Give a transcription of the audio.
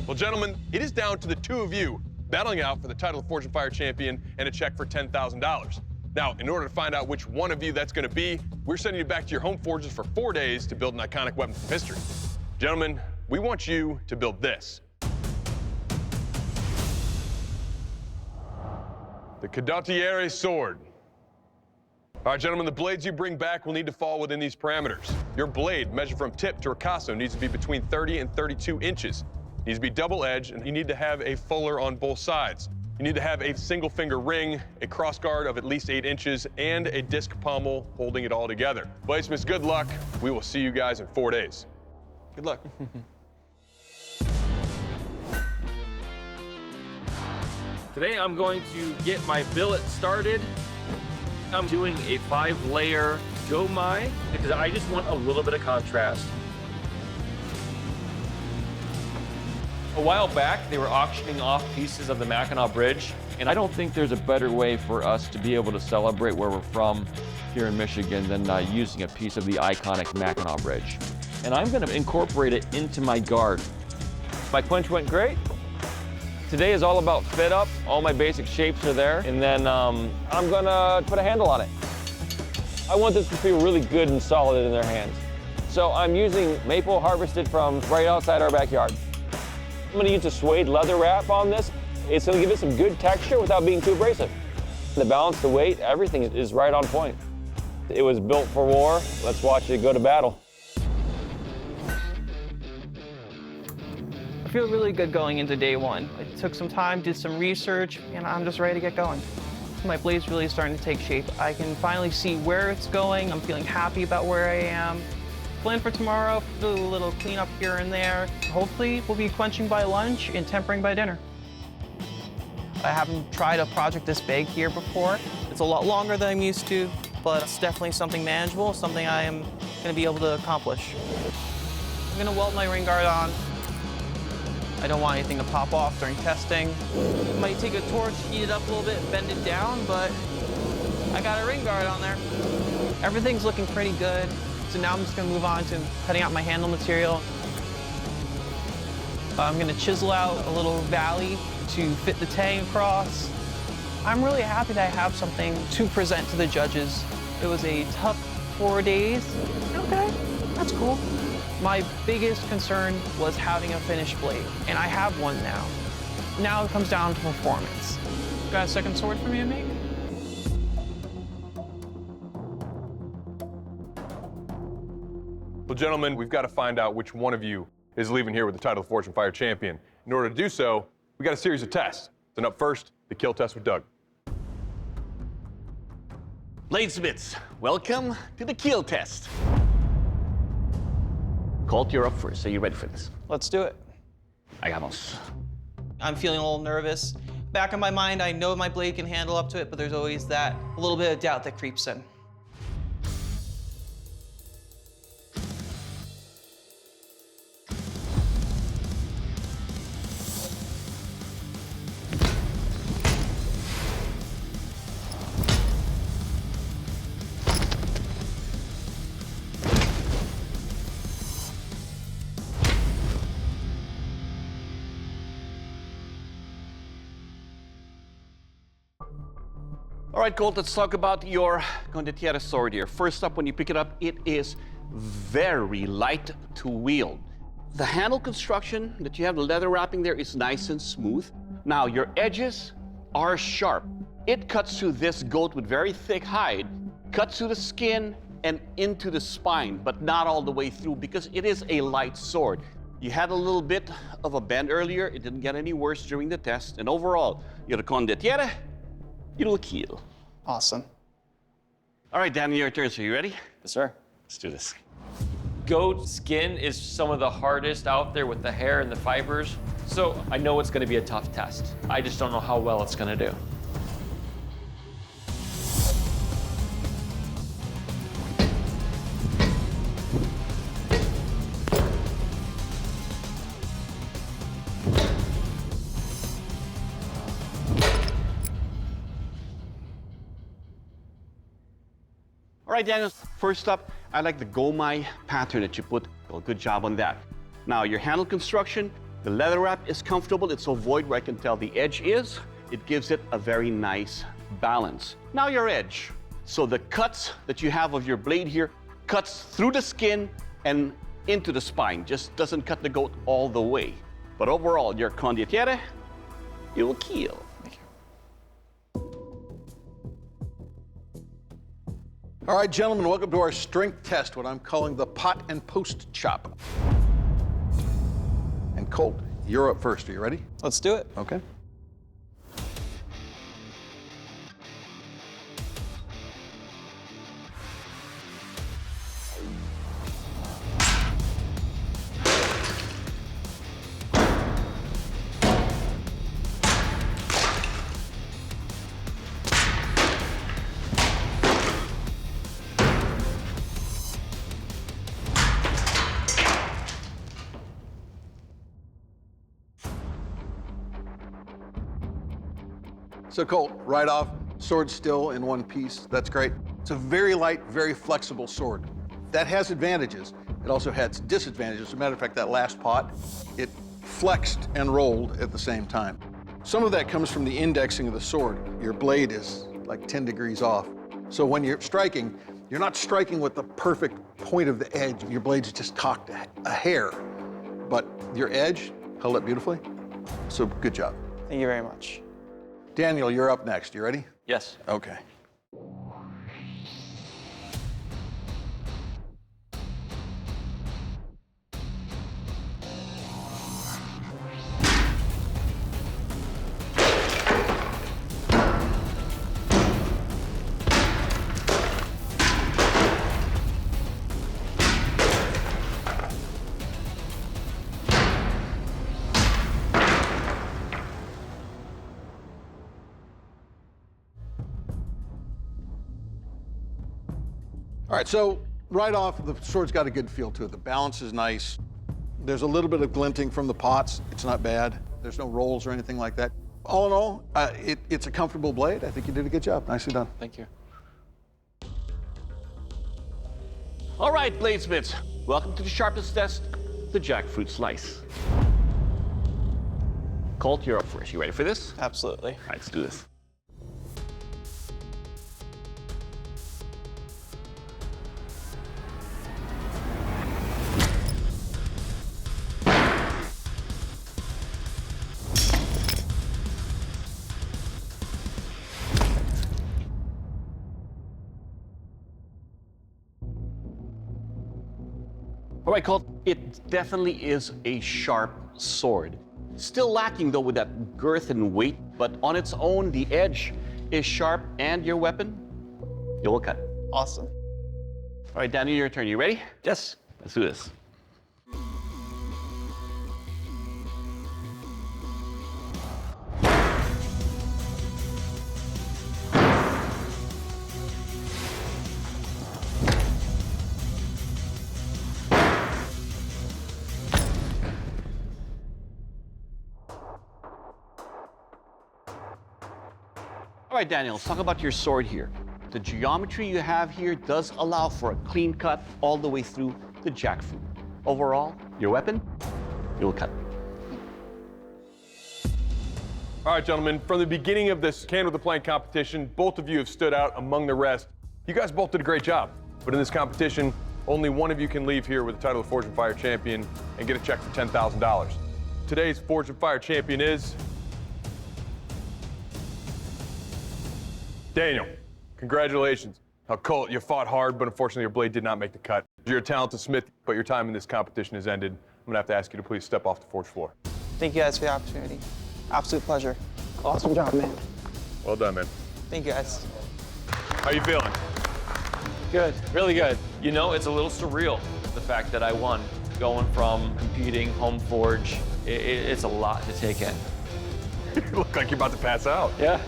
Well, gentlemen, it is down to the two of you battling out for the title of Forge and Fire champion and a check for $10,000. Now, in order to find out which one of you that's going to be, we're sending you back to your home forges for 4 days to build an iconic weapon from history. Gentlemen, we want you to build this. The Condottiere sword. All right, gentlemen, the blades you bring back will need to fall within these parameters. Your blade, measured from tip to ricasso, needs to be between 30 and 32 inches. It needs to be double-edged, and you need to have a fuller on both sides. You need to have a single-finger ring, a crossguard of at least 8 inches, and a disc pommel holding it all together. Bladesmiths, good luck. We will see you guys in 4 days. Good luck. Today I'm going to get my billet started. I'm doing a 5-layer gomai because I just want a little bit of contrast. A while back, they were auctioning off pieces of the Mackinac Bridge, and I don't think there's a better way for us to be able to celebrate where we're from here in Michigan than using a piece of the iconic Mackinac Bridge. And I'm gonna incorporate it into my guard. My clinch went great. Today is all about fit up. All my basic shapes are there, and then I'm gonna put a handle on it. I want this to feel really good and solid in their hands. So I'm using maple harvested from right outside our backyard. I'm gonna use a suede leather wrap on this. It's gonna give it some good texture without being too abrasive. The balance, the weight, everything is right on point. It was built for war. Let's watch it go to battle. I feel really good going into day one. I took some time, did some research, and I'm just ready to get going. My blade's really starting to take shape. I can finally see where it's going. I'm feeling happy about where I am. Plan for tomorrow, do a little cleanup here and there. Hopefully, we'll be quenching by lunch and tempering by dinner. I haven't tried a project this big here before. It's a lot longer than I'm used to, but it's definitely something manageable, something I am gonna be able to accomplish. I'm gonna weld my ring guard on. I don't want anything to pop off during testing. Might take a torch, heat it up a little bit, bend it down, but I got a ring guard on there. Everything's looking pretty good. So now I'm just gonna move on to cutting out my handle material. I'm gonna chisel out a little valley to fit the tang across. I'm really happy that I have something to present to the judges. It was a tough 4 days. Okay, that's cool. My biggest concern was having a finished blade, and I have one now. Now it comes down to performance. Got a second sword for me to make? Well, gentlemen, we've got to find out which one of you is leaving here with the title of Forge and Fire champion. In order to do so, we got a series of tests. And up first, the kill test with Doug. Bladesmiths, welcome to the KEAL test. Colt, you're up first. Are you ready for this? Let's do it. Hagamos. I'm feeling a little nervous. Back in my mind, I know my blade can handle up to it, but there's always that a little bit of doubt that creeps in. All right, Colt, let's talk about your Condottiere sword here. First up, when you pick it up, it is very light to wield. The handle construction that you have, the leather wrapping there, is nice and smooth. Now, your edges are sharp. It cuts through this goat with very thick hide, cuts through the skin and into the spine, but not all the way through because it is a light sword. You had a little bit of a bend earlier. It didn't get any worse during the test. And overall, you're the Condottiere, you're the KEAL. Awesome. All right, Danny, your turn. So you ready? Yes, sir. Let's do this. Goat skin is some of the hardest out there with the hair and the fibers. So I know it's gonna be a tough test. I just don't know how well it's gonna do. All right, Daniel, first up, I like the gomai pattern that you put. Well, good job on that. Now, your handle construction, The leather wrap is comfortable. It's so void where I can tell the edge is. It gives it a very nice balance. Now your edge. So the cuts that you have of your blade here cuts through the skin and into the spine. Just doesn't cut the goat all the way. But overall, your condottiere, it will KEAL. All right, gentlemen, welcome to our strength test, what I'm calling the pot and post chop. And Colt, you're up first. Are you ready? Let's do it. Okay. So Colt, right off, sword still in one piece. That's great. It's a very light, very flexible sword. That has advantages. It also has disadvantages. As a matter of fact, that last pot, it flexed and rolled at the same time. Some of that comes from the indexing of the sword. Your blade is like 10 degrees off. So when you're striking, you're not striking with the perfect point of the edge. Your blade's just cocked a hair. But your edge held up beautifully. So good job. Thank you very much. Daniel, you're up next. You ready? Yes. Okay. All right, so right off, the sword's got a good feel to it. The balance is nice. There's a little bit of glinting from the pots. It's not bad. There's no rolls or anything like that. All in all, it's a comfortable blade. I think you did a good job. Nicely done. Thank you. All right, bladesmiths, welcome to the sharpness test, the Jackfruit Slice. Colt, you're up first. You ready for this? Absolutely. All right, let's do this. All right, Colt, it definitely is a sharp sword. Still lacking, though, with that girth and weight, but on its own, the edge is sharp, and your weapon, it will cut. Awesome. All right, Danny, your turn. You ready? Yes. Let's do this. All right, Daniel, let's talk about your sword here. The geometry you have here does allow for a clean cut all the way through the jackfruit. Overall, your weapon, it will cut. All right, gentlemen, from the beginning of this Can with the Plank competition, both of you have stood out among the rest. You guys both did a great job, but in this competition, only one of you can leave here with the title of Forge and Fire Champion and get a check for $10,000. Today's Forge and Fire Champion is Daniel. Congratulations. Now, Colt, you fought hard, but unfortunately your blade did not make the cut. You're a talented smith, but your time in this competition has ended. I'm gonna have to ask you to please step off the forge floor. Thank you guys for the opportunity. Absolute pleasure. Awesome job, man. Well done, man. Thank you guys. How you feeling? Good, really good. You know, it's a little surreal, the fact that I won. Going from competing, home forge, it's a lot to take in. You look like you're about to pass out. Yeah.